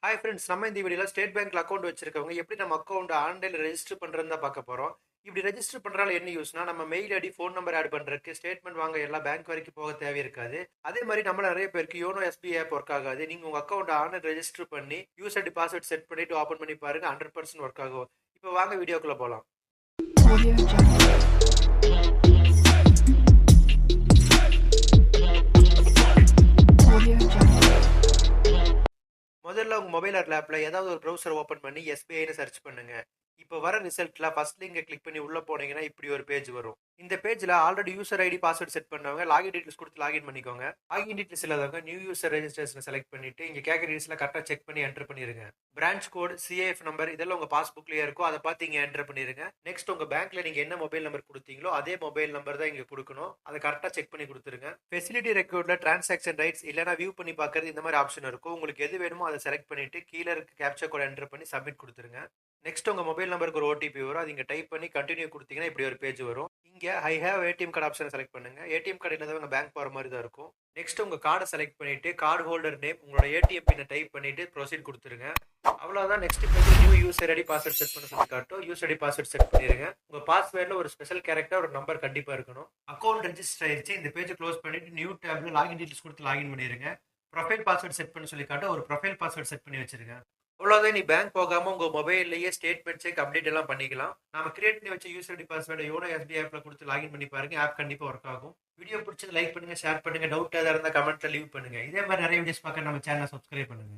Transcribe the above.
Hi friends, நம்ம இந்த வீடியோல ஸ்டேட் பேங்க்ல அக்கௌண்ட் வச்சிருக்கவங்க எப்படி நம்ம அக்கௌண்ட் ஆன்லைன்ல ரெஜிஸ்டர் பண்றதுன்னு தான் பார்க்க போறோம். இப்படி ரெஜிஸ்டர் பண்றால என்ன யூஸ்னா, நம்ம mail ID, phone number add பண்றதுக்கு, ஸ்டேட்மெண்ட் வாங்க எல்லா பேங்க் வரைக்கும் போக தேவை இருக்காது. அதே மாதிரி நம்ம நிறைய பேருக்கு யோனோ எஸ்பிஐ ஆப் ஒர்க் ஆகாது. நீங்க உங்க அக்கௌண்ட் ஆன்லைன் ரெஜிஸ்டர் பண்ணி யூசர் ஐடி பாஸ்வேர்ட் செட் பண்ணிட்டு ஓபன் பண்ணி பாருங்க, 100% ஒர்க் ஆகும். இப்போ வாங்க வீடியோக்குள்ள போலாம். முதல்ல உங்க மொபைல் ஆப்ல ஏதாவது ஒரு ப்ரௌசர் ஓபன் பண்ணி எஸ்பிஐன்னு சர்ச் பண்ணுங்க. இப்போ வர ரிசல்ட்ல ஃபர்ஸ்ட் லிங்கை கிளிக் பண்ணி உள்ள போனீங்கன்னா இப்படி ஒரு பேஜ் வரும். இந்த பேஜ்ல already user ID password set பண்ணவங்க லாகின் டீடைல்ஸ் கொடுத்து லாகின் பண்ணிக்கோங்க. லாகின் டீடைல்ஸ் இல்லாதவங்க நியூ யூசர் ரெஜிஸ்ட்ரேஷன் செலக்ட் பண்ணிட்டு இங்க கேட்குற டீடைல்ஸ்ல கரெக்டா செக் பண்ணி என்டர் பண்ணிருங்க. பிரான்ச் கோட், சிஏஎஃப் நம்பர் இதெல்லாம் உங்க பாஸ்புக்லயே இருக்கும், அதை பார்த்து இங்க என்டர் பண்ணிருங்க. நெக்ஸ்ட் உங்க பேங்க்ல நீங்க என்ன மொபைல் நம்பர் கொடுத்தீங்களோ அதே மொபைல் நம்பர் தான் இங்க கொடுக்கணும். அதை கரெக்டா செக் பண்ணி கொடுத்துருங்க. ஃபெசிலிட்டி ரெக்கார்ட்ல டிரான்சாக்ஷன் ரைட்ஸ் இல்லைனா வியூ பண்ணி பார்க்கறது இந்த மாதிரி ஆப்ஷன் இருக்கும். உங்களுக்கு எது வேணுமோ அதை செலக்ட் பண்ணிட்டு கீழே இருக்க கேப்சர் கோட் என்டர் பண்ணி சப்மிட் கொடுத்துருங்க. நெக்ஸ்ட் உங்க மொபைல் நம்பருக்கு ஒரு ஓடிபி வரும், அது இங்க டைப் பண்ணி கண்டினியூ கொடுத்தீங்கன்னா இப்படி ஒரு பேஜ் வரும். இங்க I have ATM card option select பண்ணுங்க. ஏடிஎம் கார்டு இல்லாதவங்க பேங்க் போற மாதிரி தான் இருக்கும். நெக்ஸ்ட் உங்க கார்டை செலக்ட் பண்ணிட்டு கார்டு ஹோல்டர் நேம், உங்களோட ஏடிஎம் பின்னை டைப் பண்ணிட்டு ப்ரொசீட் கொடுத்துருங்க. அவ்வளவுதான். Next page new user ID password set பண்ண சொல்லி காட்டும். யூசர் ஐடி பாஸ்வேர்ட் செட் பண்ணிருங்க. உங்க பாஸ்வேர்ட்ல ஒரு ஸ்பெஷல் கேரக்டர், ஒரு நம்பர் கண்டிப்பா இருக்கணும். அக்கௌண்ட் ரெஜிஸ்டர் ஆயிருச்சு. இந்த பேஜ் க்ளோஸ் பண்ணிட்டு நியூ டேப்ல லாகின் டீடைல்ஸ் கொடுத்து லாகின் பண்ணிருங்க. ப்ரொஃபைல் பாஸ்வேர்ட் செட் பண்ண சொல்லி காட்டும். ஒரு ப்ரொஃபைல் பாஸ்வேர்ட் செட் பண்ணி வச்சிருங்க. அவ்வளோதான். நீ பேங்க் போகாம உங்க மொபைல்லேயே ஸ்டேட்மெண்ட் செக் அப்டேட் எல்லாம் பண்ணிக்கலாம். நம்ம கிரியேட் பண்ணி வச்ச யூசர் ஐடி பாஸ்வேர்டை யோனோ எஸ்பிஐ ஆப்ல கொடுத்து லாகின் பண்ணி பாருங்க. ஆப் கண்டிப்பா ஒர்க் ஆகும். வீடியோ பிடிச்சது லைக் பண்ணுங்க, ஷேர் பண்ணுங்க. டவுட் ஏதாவது இருந்தால் கமெண்ட்ல லீவ் பண்ணுங்க. இதே மாதிரி நிறைய வீடியோஸ் பார்க்க நம்ம சேனலை சப்ஸ்கிரைப் பண்ணுங்க.